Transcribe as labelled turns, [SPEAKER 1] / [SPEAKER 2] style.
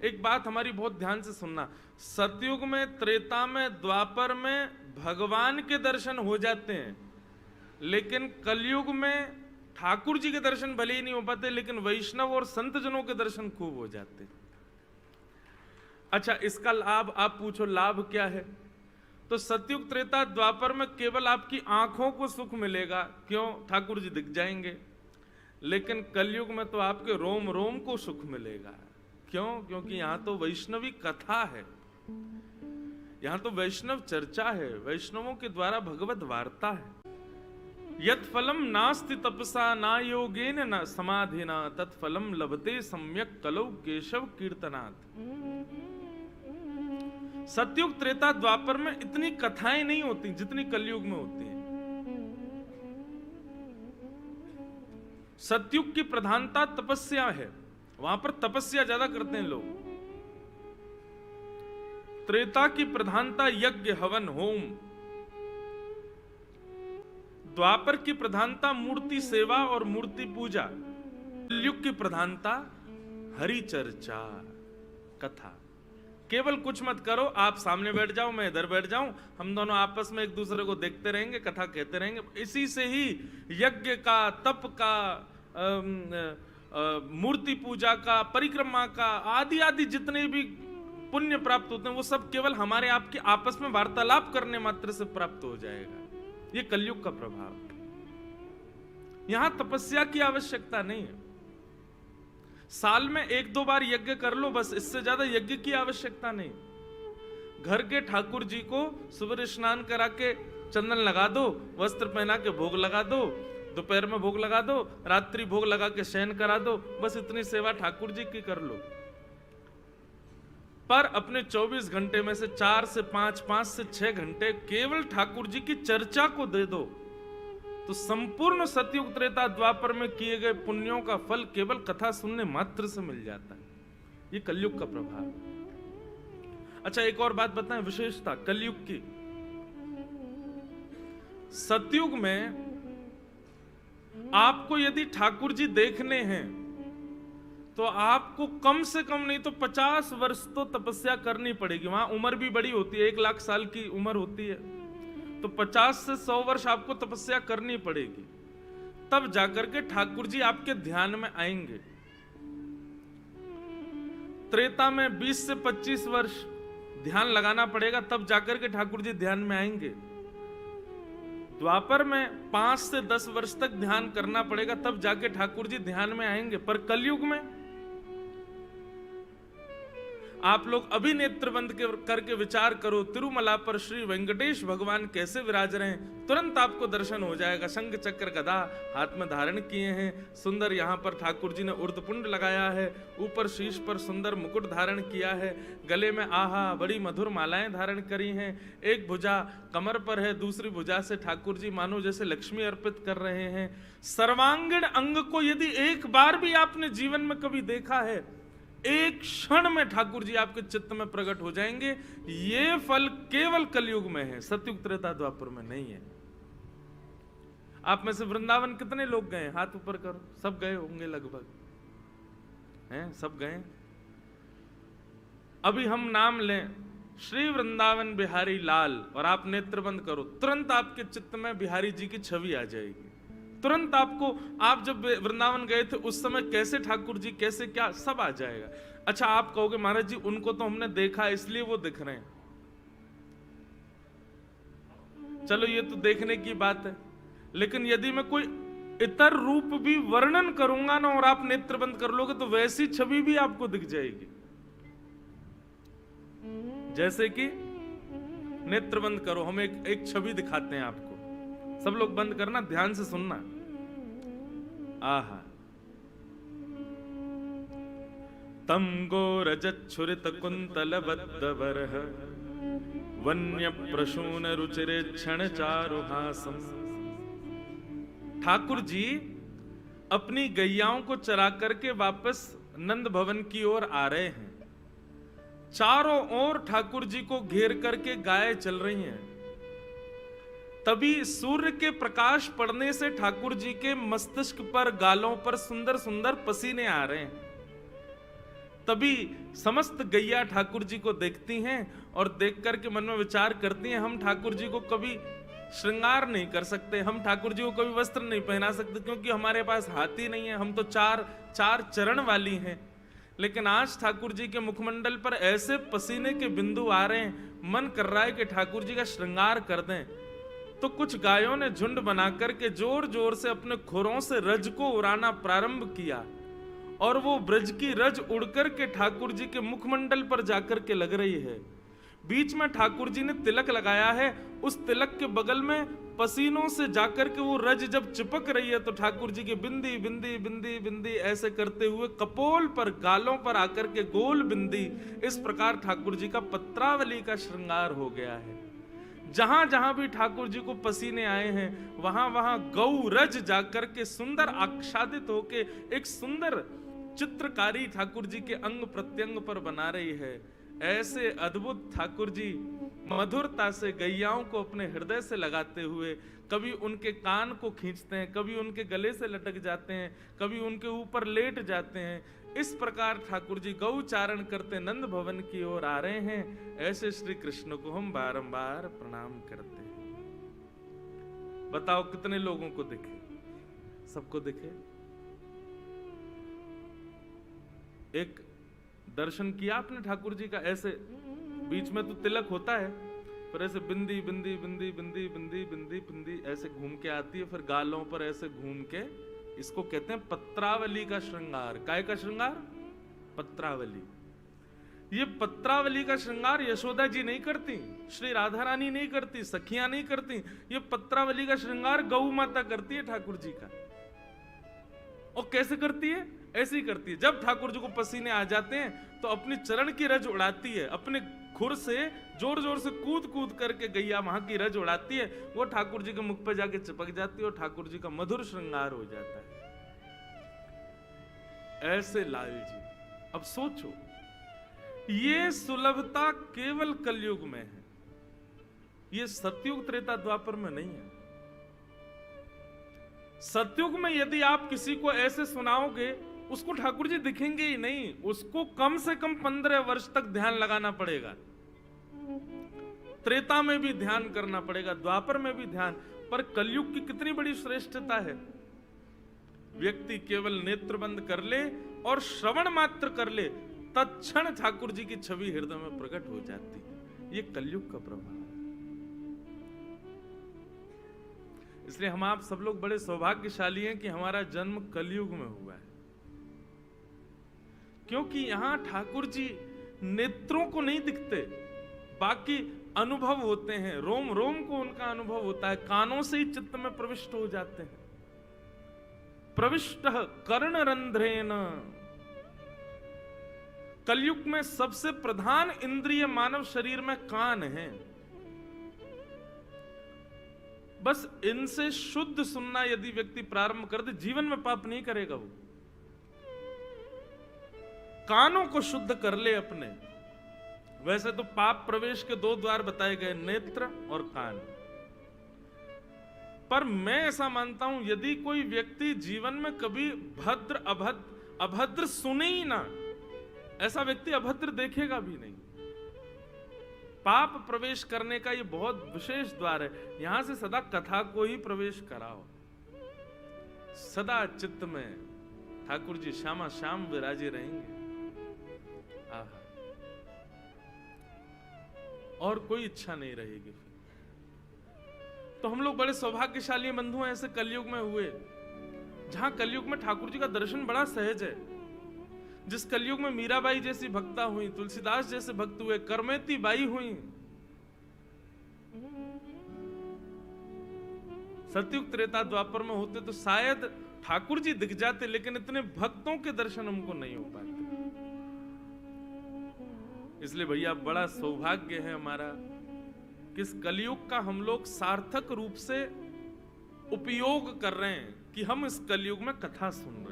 [SPEAKER 1] एक बात हमारी बहुत ध्यान से सुनना, सतयुग में, त्रेता में, द्वापर में भगवान के दर्शन हो जाते हैं, लेकिन कलयुग में ठाकुर जी के दर्शन भले ही नहीं हो पाते, लेकिन वैष्णव और संत जनों के दर्शन खूब हो जाते हैं। अच्छा, इसका लाभ आप पूछो, लाभ क्या है? तो सतयुग, त्रेता, द्वापर में केवल आपकी आंखों को सुख मिलेगा, क्यों? ठाकुर जी दिख जाएंगे। लेकिन कलयुग में तो आपके रोम रोम को सुख मिलेगा, क्यों? क्योंकि यहां तो वैष्णवी कथा है, यहां तो वैष्णव चर्चा है, वैष्णवों के द्वारा भगवत वार्ता है। यत् फलम नास्ति तपसा ना योगेन न समाधिना तत्फलम लभते सम्यक कलौ केशव कीर्तनात्। सतयुग, त्रेता, द्वापर में इतनी कथाएं नहीं होती जितनी कलयुग में होती हैं। सतयुग की प्रधानता तपस्या है, वहां पर तपस्या ज्यादा करते हैं लोग। त्रेता की प्रधानता यज्ञ, हवन, होम। द्वापर की प्रधानता मूर्ति सेवा और मूर्ति पूजा। कलयुग की प्रधानता हरि चर्चा, कथा। केवल कुछ मत करो, आप सामने बैठ जाओ, मैं इधर बैठ जाऊं, हम दोनों आपस में एक दूसरे को देखते रहेंगे, कथा कहते रहेंगे। इसी से ही यज्ञ का, तप का, मूर्ति पूजा का, परिक्रमा का, आदि आदि जितने भी पुण्य प्राप्त होते हैं, वो सब केवल हमारे आपके आपस में वार्तालाप करने मात्र से प्राप्त हो जाएगा। ये कलयुग का प्रभाव। यहां तपस्या की आवश्यकता नहीं है, साल में 1-2 बार यज्ञ कर लो बस, इससे ज्यादा यज्ञ की आवश्यकता नहीं। घर के ठाकुर जी को सुबह स्नान करा के चंदन लगा दो, वस्त्र पहना के भोग लगा दो, दोपहर में भोग लगा दो, रात्रि भोग लगा के शयन करा दो, बस इतनी सेवा ठाकुर जी की कर लो। पर अपने 24 घंटे में से 4 से 5, 5 से 6 घंटे केवल ठाकुर जी की चर्चा को दे दो, तो संपूर्ण सतयुग, त्रेता, द्वापर में किए गए पुण्यों का फल केवल कथा सुनने मात्र से मिल जाता है। ये कलयुग का प्रभाव। अच्छा, एक और बात बताएं, विशेषता कलयुग की। सतयुग में आपको यदि ठाकुर जी देखने हैं तो आपको कम से कम नहीं तो 50 वर्ष तो तपस्या करनी पड़ेगी। वहां उम्र भी बड़ी होती है, 1 लाख साल की उम्र होती है, तो 50 से 100 वर्ष आपको तपस्या करनी पड़ेगी, तब जाकर के ठाकुर जी आपके ध्यान में आएंगे। त्रेता में 20 से 25 वर्ष ध्यान लगाना पड़ेगा, तब जाकर के ठाकुर जी ध्यान में आएंगे। द्वापर में 5 से 10 वर्ष तक ध्यान करना पड़ेगा, तब जाके ठाकुर जी ध्यान में आएंगे। पर कलयुग में आप लोग अभी नेत्र बंद करके विचार करो, तिरुमला पर श्री वेंकटेश भगवान कैसे विराज रहे हैं, तुरंत आपको दर्शन हो जाएगा। शंख चक्र गदा हाथ में धारण किए हैं, सुंदर यहाँ पर ठाकुर जी ने उर्धपुंड लगाया है, ऊपर शीश पर सुंदर मुकुट धारण किया है, गले में आहा बड़ी मधुर मालाएं धारण करी हैं, एक भुजा कमर पर है, दूसरी भुजा से ठाकुर जी मानो जैसे लक्ष्मी अर्पित कर रहे हैं। सर्वांगीण अंग को यदि एक बार भी आपने जीवन में कभी देखा है, एक क्षण में ठाकुर जी आपके चित्त में प्रकट हो जाएंगे। ये फल केवल कलयुग में है, सतयुग, त्रेता, द्वापर में नहीं है। आप में से वृंदावन कितने लोग गए? हाथ ऊपर करो। सब गए होंगे लगभग, हैं? सब गए। अभी हम नाम लें श्री वृंदावन बिहारी लाल और आप नेत्र बंद करो, तुरंत आपके चित्त में बिहारी जी की छवि आ जाएगी। तुरंत आपको, आप जब वृंदावन गए थे उस समय कैसे ठाकुर जी, कैसे क्या, सब आ जाएगा। अच्छा, आप कहोगे महाराज जी उनको तो हमने देखा इसलिए वो दिख रहे हैं। चलो ये तो देखने की बात है, लेकिन यदि मैं कोई इतर रूप भी वर्णन करूंगा ना और आप नेत्र बंद कर लोगे तो वैसी छवि भी आपको दिख जाएगी। जैसे कि नेत्र बंद करो, हम एक छवि दिखाते हैं आपको, सब लोग बंद करना, ध्यान से सुनना। आहा, तम गोरजच्छुरित कुंतल बद्धवरः वन्य प्रसून रुचिरे क्षण चारुहासम। ठाकुर जी अपनी गैयाओं को चरा करके वापस नंद भवन की ओर आ रहे हैं। चारों ओर ठाकुर जी को घेर करके गायें चल रही हैं। तभी सूर्य के प्रकाश पड़ने से ठाकुर जी के मस्तिष्क पर, गालों पर सुंदर सुंदर पसीने आ रहे हैं। तभी समस्त गैया ठाकुर जी को देखती हैं और देख करके मन में विचार करती हैं, हम ठाकुर जी को कभी श्रृंगार नहीं कर सकते, हम ठाकुर जी को कभी वस्त्र नहीं पहना सकते, क्योंकि हमारे पास हाथी नहीं है, हम तो चार चरण वाली हैं। लेकिन आज ठाकुर जी के मुखमंडल पर ऐसे पसीने के बिंदु आ रहे हैं, मन कर रहा है कि ठाकुर जी का श्रृंगार कर दें। तो कुछ गायों ने झुंड बनाकर के जोर जोर से अपने खुरों से रज को उड़ाना प्रारंभ किया, और वो ब्रज की रज उड़कर के ठाकुर जी के मुखमंडल पर जाकर के लग रही है। बीच में ठाकुर जी ने तिलक लगाया है, उस तिलक के बगल में पसीनों से जाकर के वो रज जब चिपक रही है, तो ठाकुर जी की बिंदी बिंदी बिंदी बिंदी ऐसे करते हुए कपोल पर, गालों पर आकर के गोल बिंदी, इस प्रकार ठाकुर जी का पत्रावली का श्रृंगार हो गया है। जहां जहां भी ठाकुर जी को पसीने आए हैं, वहां वहां गौ रज जाकर के सुंदर आच्छादित होके एक सुंदर चित्रकारी ठाकुर जी के अंग प्रत्यंग पर बना रही है। ऐसे अद्भुत ठाकुर जी मधुरता से गैयाओं को अपने हृदय से लगाते हुए कभी उनके कान को खींचते हैं, कभी उनके गले से लटक जाते हैं, कभी उनके ऊपर लेट जाते हैं। इस प्रकार ठाकुर जी गौचारण करते नंद भवन की ओर आ रहे हैं। ऐसे श्री कृष्ण को हम बारंबार प्रणाम करते हैं। बताओ कितने लोगों को दिखे? सबको दिखे? एक दर्शन किया आपने ठाकुर जी का? ऐसे बीच में तो तिलक होता है, पर ऐसे बिंदी बिंदी बिंदी बिंदी बिंदी बिंदी बिंदी ऐसे घूम के आती है, फिर गालों पर ऐसे घूम के, इसको कहते हैं पत्रावली का श्रृंगार। काय का श्रृंगार? पत्रावली। ये पत्रावली का श्रृंगार यशोदा जी नहीं करती, श्री राधा रानी नहीं करती, सखियां नहीं करती, ये पत्रावली का श्रृंगार गौ माता करती है ठाकुर जी का। और कैसे करती है? ऐसी करती है, जब ठाकुर जी को पसीने आ जाते हैं तो अपनी चरण की रज उड़ाती है, अपने खुर से जोर जोर से कूद कूद करके गैया वहां की रज उड़ाती है, वो ठाकुर जी के मुख पे जाके चिपक जाती है और ठाकुर जी का मधुर श्रृंगार हो जाता है। ऐसे लाल जी, अब सोचो, ये सुलभता केवल कलयुग में है, ये सतयुग त्रेता द्वापर में नहीं है। सतयुग में यदि आप किसी को ऐसे सुनाओगे, उसको ठाकुर जी दिखेंगे ही नहीं, उसको कम से कम 15 वर्ष तक ध्यान लगाना पड़ेगा, त्रेता में भी ध्यान करना पड़ेगा, द्वापर में भी ध्यान। पर कलयुग की कितनी बड़ी श्रेष्ठता है, व्यक्ति केवल नेत्र बंद कर ले और श्रवण मात्र कर ले, तत्क्षण ठाकुर जी की छवि हृदय में प्रकट हो जाती है। ये कलयुग का प्रभाव है। इसलिए हम आप सब लोग बड़े सौभाग्यशाली हैं कि हमारा जन्म कलयुग में हुआ है, क्योंकि यहां ठाकुर जी नेत्रों को नहीं दिखते, बाकी अनुभव होते हैं, रोम रोम को उनका अनुभव होता है, कानों से ही चित्त में प्रविष्ट हो जाते हैं। प्रविष्ट कर्ण रंध्रेन। कलयुग में सबसे प्रधान इंद्रिय मानव शरीर में कान है। बस इनसे शुद्ध सुनना यदि व्यक्ति प्रारंभ कर दे, जीवन में पाप नहीं करेगा वो। कानों को शुद्ध कर ले अपने। वैसे तो पाप प्रवेश के 2 द्वार बताए गए, नेत्र और कान। पर मैं ऐसा मानता हूं, यदि कोई व्यक्ति जीवन में कभी भद्र अभद्र सुने ही ना, ऐसा व्यक्ति अभद्र देखेगा भी नहीं। पाप प्रवेश करने का ये बहुत विशेष द्वार है। यहां से सदा कथा को ही प्रवेश कराओ, सदा चित्त में ठाकुर जी श्यामा श्याम विराजे रहेंगे। आहा, और कोई इच्छा नहीं रहेगी। तो हम लोग बड़े सौभाग्यशाली बंधु हैं ऐसे कलयुग में हुए, जहां कलयुग में ठाकुर जी का दर्शन बड़ा सहज है। जिस कलयुग में मीराबाई जैसी भक्ता हुई, तुलसीदास जैसे भक्त हुए, करमेती बाई हुई, सतयुग त्रेता द्वापर में होते तो शायद ठाकुर जी दिख जाते, लेकिन इतने भक्तों के दर्शन हमको नहीं हो पाते। इसलिए भैया बड़ा सौभाग्य है हमारा कि इस कलयुग का हम लोग सार्थक रूप से उपयोग कर रहे हैं कि हम इस कलयुग में कथा सुन रहे हैं।